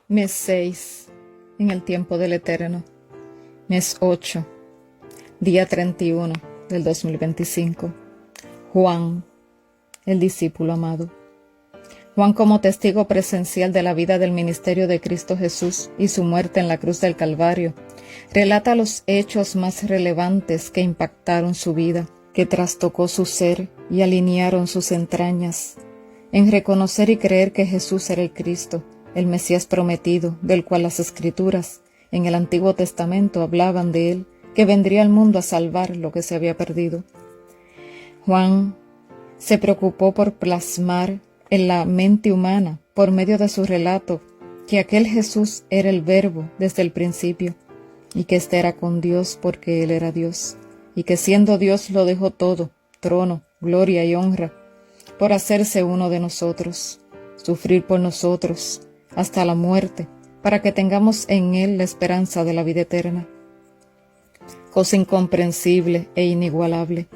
Mes 6, en el tiempo del Eterno. Mes 8, día 31 del 2025. Juan, el discípulo amado. Juan, como testigo presencial de la vida del ministerio de Cristo Jesús y su muerte en la cruz del Calvario, relata los hechos más relevantes que impactaron su vida, que trastocó su ser y alinearon sus entrañas, en reconocer y creer que Jesús era el Cristo, el Mesías prometido, del cual las Escrituras en el Antiguo Testamento hablaban de él, que vendría al mundo a salvar lo que se había perdido. Juan se preocupó por plasmar en la mente humana, por medio de su relato, que aquel Jesús era el Verbo desde el principio, y que éste era con Dios porque él era Dios, y que siendo Dios lo dejó todo, trono, gloria y honra, por hacerse uno de nosotros, sufrir por nosotros, hasta la muerte, para que tengamos en él la esperanza de la vida eterna. Cosa incomprensible e inigualable,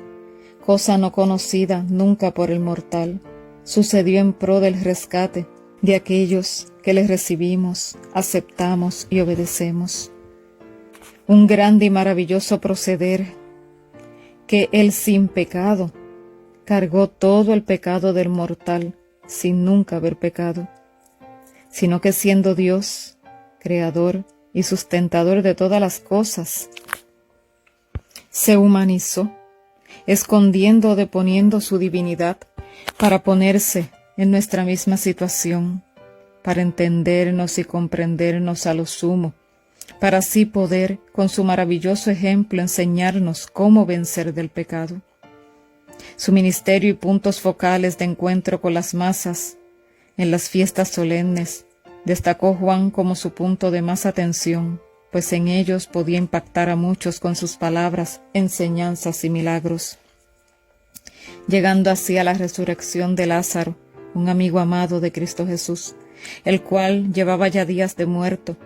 cosa no conocida nunca por el mortal, sucedió en pro del rescate de aquellos que le recibimos, aceptamos y obedecemos. Un grande y maravilloso proceder, que él sin pecado cargó todo el pecado del mortal sin nunca haber pecado, sino que siendo Dios, creador y sustentador de todas las cosas, se humanizó, escondiendo o deponiendo su divinidad para ponerse en nuestra misma situación, para entendernos y comprendernos a lo sumo, para así poder, con su maravilloso ejemplo, enseñarnos cómo vencer del pecado. Su ministerio y puntos focales de encuentro con las masas en las fiestas solemnes destacó Juan como su punto de más atención, pues en ellos podía impactar a muchos con sus palabras, enseñanzas y milagros. Llegando así a la resurrección de Lázaro, un amigo amado de Cristo Jesús, el cual llevaba ya días de muerto,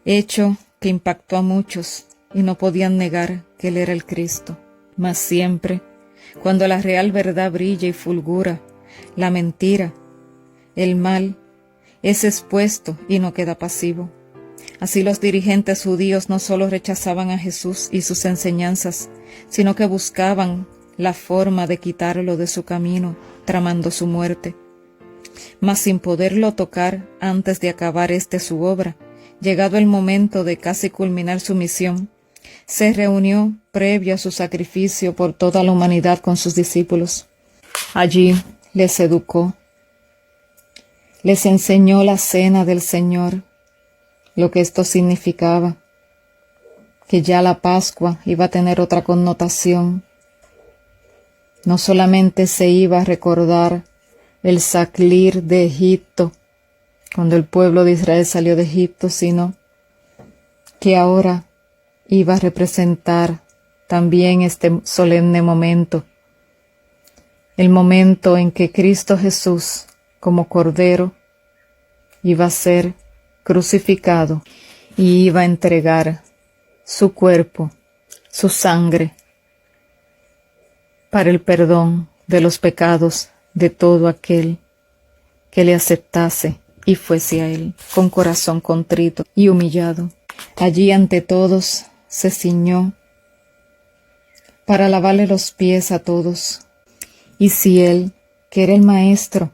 hecho que impactó a muchos y no podían negar que él era el Cristo. Mas siempre, cuando la real verdad brilla y fulgura, la mentira, el mal, es expuesto y no queda pasivo. Así los dirigentes judíos no solo rechazaban a Jesús y sus enseñanzas, sino que buscaban la forma de quitarlo de su camino, tramando su muerte. Mas sin poderlo tocar antes de acabar su obra, llegado el momento de casi culminar su misión, se reunió previo a su sacrificio por toda la humanidad con sus discípulos. Allí les educó, les enseñó la cena del Señor, lo que esto significaba, que ya la Pascua iba a tener otra connotación. No solamente se iba a recordar el salir de Egipto, cuando el pueblo de Israel salió de Egipto, sino que ahora iba a representar también este solemne momento, el momento en que Cristo Jesús, como Cordero, iba a ser crucificado y iba a entregar su cuerpo, su sangre, para el perdón de los pecados de todo aquel que le aceptase y fuese a él con corazón contrito y humillado. Allí ante todos se ciñó para lavarle los pies a todos. Y si él, que era el Maestro,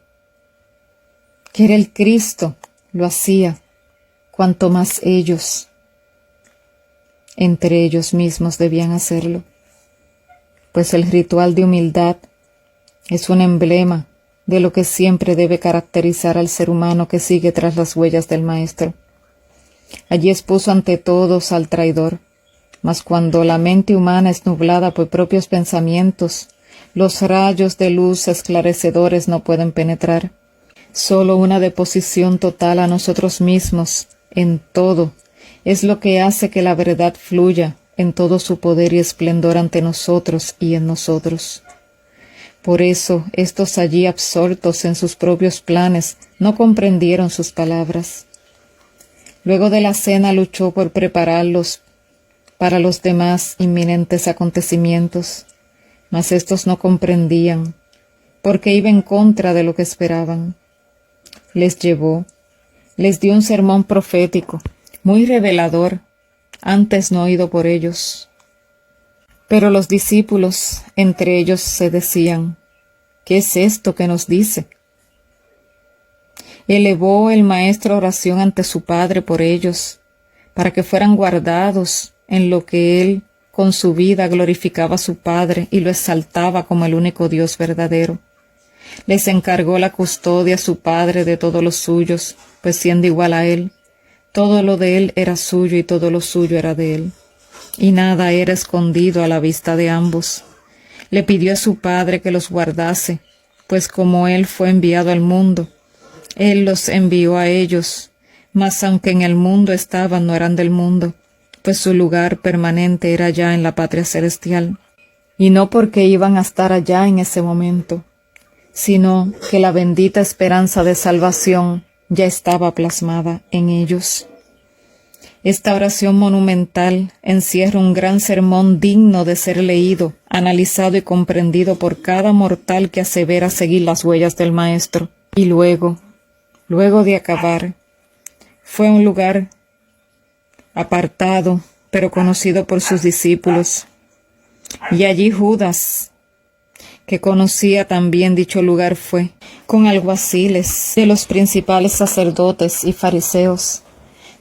que era el Cristo, lo hacía, cuanto más ellos, entre ellos mismos, debían hacerlo. Pues el ritual de humildad es un emblema de lo que siempre debe caracterizar al ser humano que sigue tras las huellas del Maestro. Allí expuso ante todos al traidor, mas cuando la mente humana es nublada por propios pensamientos, los rayos de luz esclarecedores no pueden penetrar. Solo una deposición total a nosotros mismos, en todo, es lo que hace que la verdad fluya en todo su poder y esplendor ante nosotros y en nosotros. Por eso, estos allí absortos en sus propios planes no comprendieron sus palabras. Luego de la cena luchó por prepararlos para los demás inminentes acontecimientos, mas estos no comprendían, porque iba en contra de lo que esperaban. Les llevó, Les dio un sermón profético, muy revelador, antes no oído por ellos. Pero los discípulos entre ellos se decían, ¿qué es esto que nos dice? Elevó el maestro oración ante su Padre por ellos, para que fueran guardados en lo que él con su vida glorificaba a su Padre y lo exaltaba como el único Dios verdadero. Les encargó la custodia a su Padre de todos los suyos, pues siendo igual a él, todo lo de él era suyo y todo lo suyo era de él, y nada era escondido a la vista de ambos. Le pidió a su Padre que los guardase, pues como él fue enviado al mundo, él los envió a ellos, mas aunque en el mundo estaban, no eran del mundo, pues su lugar permanente era ya en la patria celestial, y no porque iban a estar allá en ese momento, sino que la bendita esperanza de salvación ya estaba plasmada en ellos. Esta oración monumental encierra un gran sermón digno de ser leído, analizado y comprendido por cada mortal que asevera seguir las huellas del Maestro. Y luego de acabar, fue a un lugar apartado, pero conocido por sus discípulos. Y allí Judas, que conocía también dicho lugar, fue con alguaciles de los principales sacerdotes y fariseos,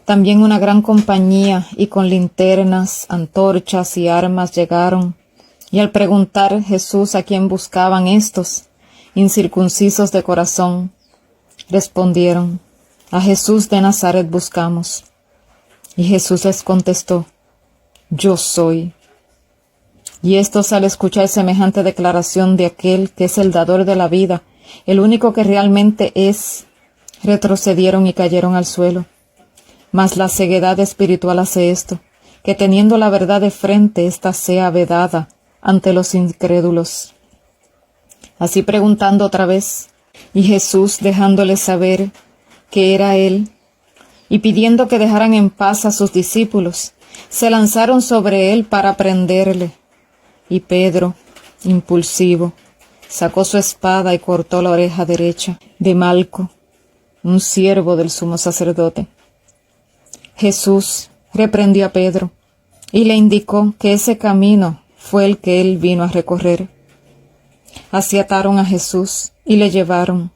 también una gran compañía, y con linternas, antorchas y armas llegaron. Y al preguntar Jesús a quién buscaban estos, incircuncisos de corazón, respondieron, a Jesús de Nazaret buscamos. Y Jesús les contestó, yo soy. Y estos, al escuchar semejante declaración de aquel que es el dador de la vida, el único que realmente es, retrocedieron y cayeron al suelo. Mas la ceguedad espiritual hace esto, que teniendo la verdad de frente, ésta sea vedada ante los incrédulos. Así preguntando otra vez, y Jesús dejándoles saber que era él, y pidiendo que dejaran en paz a sus discípulos, se lanzaron sobre él para prenderle. Y Pedro, impulsivo, sacó su espada y cortó la oreja derecha de Malco, un siervo del sumo sacerdote. Jesús reprendió a Pedro y le indicó que ese camino fue el que él vino a recorrer. Así ataron a Jesús y le llevaron.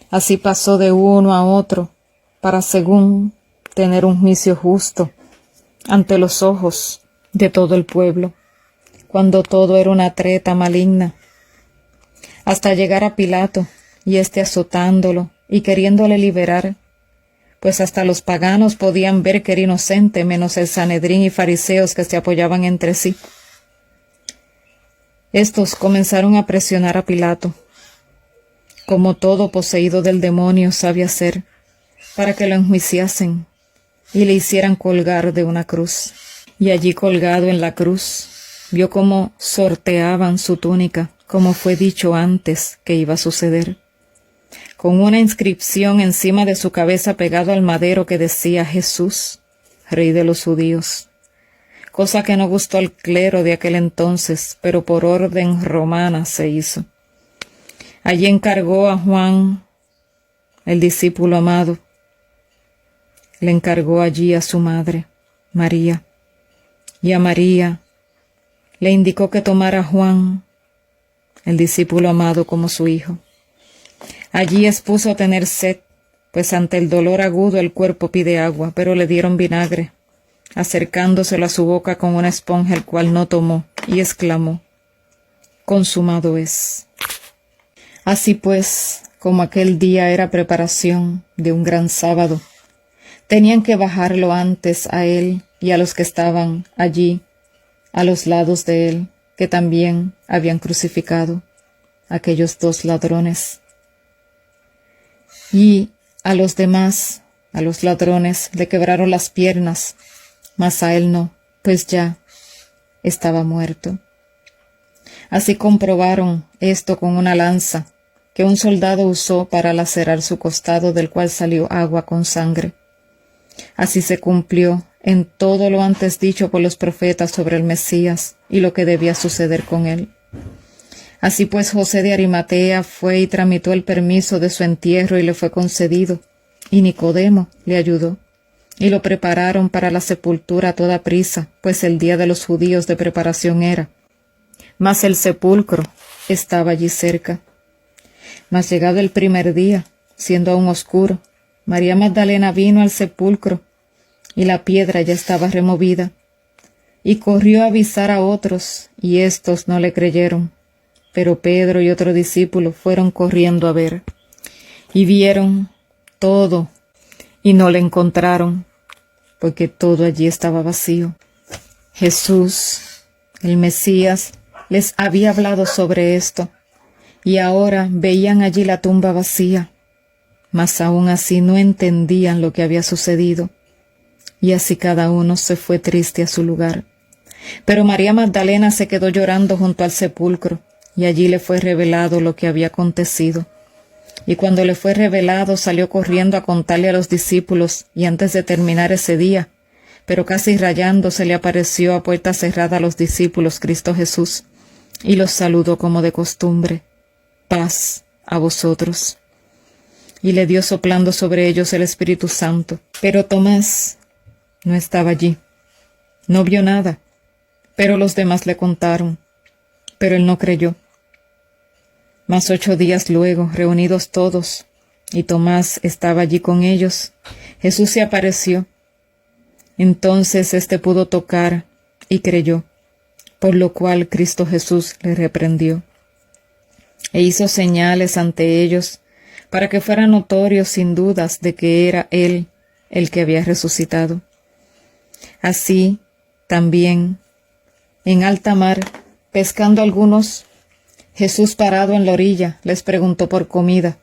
Así pasó de uno a otro para, según, tener un juicio justo ante los ojos de todo el pueblo, cuando todo era una treta maligna, hasta llegar a Pilato, y éste azotándolo y queriéndole liberar, pues hasta los paganos podían ver que era inocente, menos el Sanedrín y fariseos que se apoyaban entre sí. Estos comenzaron a presionar a Pilato, como todo poseído del demonio sabe hacer, para que lo enjuiciasen y le hicieran colgar de una cruz. Y allí colgado en la cruz, vio cómo sorteaban su túnica, como fue dicho antes que iba a suceder, con una inscripción encima de su cabeza pegado al madero que decía Jesús, Rey de los Judíos, cosa que no gustó al clero de aquel entonces, pero por orden romana se hizo. Allí encargó a Juan, el discípulo amado, le encargó allí a su madre, María, y a María le indicó que tomara a Juan, el discípulo amado, como su hijo. Allí expuso a tener sed, pues ante el dolor agudo el cuerpo pide agua, pero le dieron vinagre, acercándoselo a su boca con una esponja, el cual no tomó, y exclamó, consumado es. Así pues, como aquel día era preparación de un gran sábado, tenían que bajarlo antes a él y a los que estaban allí, a los lados de él, que también habían crucificado aquellos dos ladrones. Y a los demás, a los ladrones, le quebraron las piernas, mas a él no, pues ya estaba muerto. Así comprobaron esto con una lanza que un soldado usó para lacerar su costado, del cual salió agua con sangre. Así se cumplió en todo lo antes dicho por los profetas sobre el Mesías y lo que debía suceder con él. Así pues José de Arimatea fue y tramitó el permiso de su entierro y le fue concedido, y Nicodemo le ayudó, y lo prepararon para la sepultura a toda prisa, pues el día de los judíos de preparación era. Mas el sepulcro estaba allí cerca. Mas llegado el primer día, siendo aún oscuro, María Magdalena vino al sepulcro, y la piedra ya estaba removida, y corrió a avisar a otros, y éstos no le creyeron. Pero Pedro y otro discípulo fueron corriendo a ver, y vieron todo, y no le encontraron, porque todo allí estaba vacío. Jesús, el Mesías, les había hablado sobre esto, y ahora veían allí la tumba vacía, mas aún así no entendían lo que había sucedido, y así cada uno se fue triste a su lugar. Pero María Magdalena se quedó llorando junto al sepulcro, y allí le fue revelado lo que había acontecido. Y cuando le fue revelado, salió corriendo a contarle a los discípulos, y antes de terminar ese día, pero casi rayándose, le apareció a puerta cerrada a los discípulos Cristo Jesús, y los saludó como de costumbre. Paz a vosotros. Y le dio soplando sobre ellos el Espíritu Santo. Pero Tomás no estaba allí. No vio nada, pero los demás le contaron. Pero él no creyó. Mas 8 días luego, reunidos todos, y Tomás estaba allí con ellos, Jesús se apareció. Entonces éste pudo tocar y creyó, por lo cual Cristo Jesús le reprendió. E hizo señales ante ellos, para que fuera notorio sin dudas de que era Él el que había resucitado. Así, también, en alta mar, pescando algunos, Jesús parado en la orilla les preguntó por comida,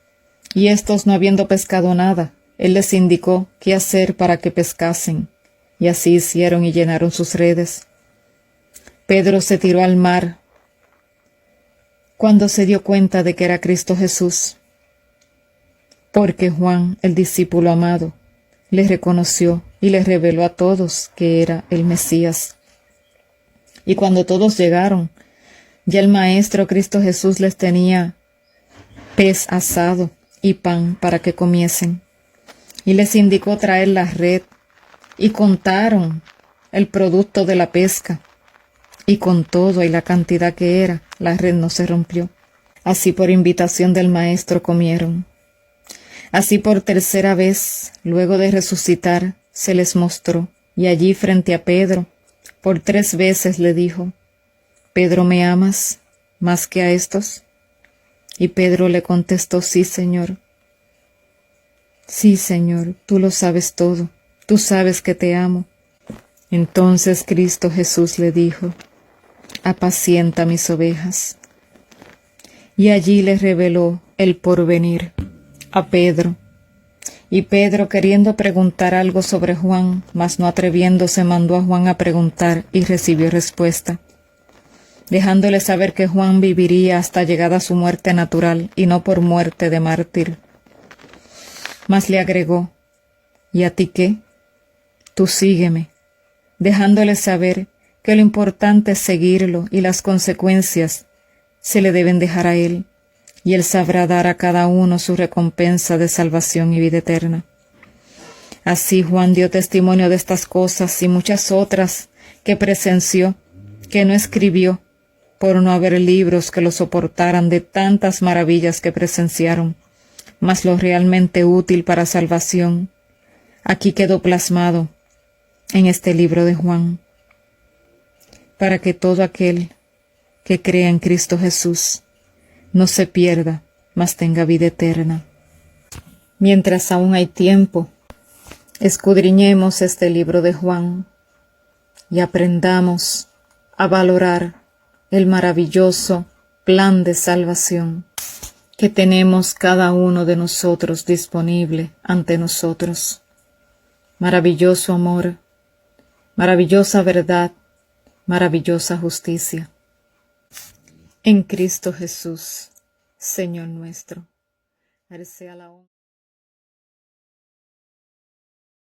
y éstos no habiendo pescado nada, Él les indicó qué hacer para que pescasen, y así hicieron y llenaron sus redes. Pedro se tiró al mar cuando se dio cuenta de que era Cristo Jesús, porque Juan, el discípulo amado, le reconoció y le reveló a todos que era el Mesías. Y cuando todos llegaron, ya el Maestro Cristo Jesús les tenía pez asado y pan para que comiesen, y les indicó traer la red, y contaron el producto de la pesca, y con todo y la cantidad que era, la red no se rompió. Así por invitación del Maestro comieron. Así por tercera vez, luego de resucitar, se les mostró, y allí frente a Pedro, por 3 veces le dijo: «Pedro, ¿me amas más que a estos?» Y Pedro le contestó: «Sí, Señor. Sí, Señor, tú lo sabes todo, tú sabes que te amo». Entonces Cristo Jesús le dijo: «Apacienta mis ovejas». Y allí le reveló el porvenir a Pedro. Y Pedro, queriendo preguntar algo sobre Juan, mas no atreviéndose, mandó a Juan a preguntar, y recibió respuesta, dejándole saber que Juan viviría hasta llegada su muerte natural, y no por muerte de mártir. Mas le agregó: «¿Y a ti qué? Tú sígueme», dejándole saber que lo importante es seguirlo, y las consecuencias se le deben dejar a él, y él sabrá dar a cada uno su recompensa de salvación y vida eterna. Así Juan dio testimonio de estas cosas y muchas otras que presenció, que no escribió, por no haber libros que lo soportaran de tantas maravillas que presenciaron, mas lo realmente útil para salvación, aquí quedó plasmado en este libro de Juan, para que todo aquel que crea en Cristo Jesús no se pierda, mas tenga vida eterna. Mientras aún hay tiempo, escudriñemos este libro de Juan y aprendamos a valorar el maravilloso plan de salvación que tenemos cada uno de nosotros disponible ante nosotros. Maravilloso amor, maravillosa verdad, maravillosa justicia. En Cristo Jesús, Señor nuestro. A Él sea la honra.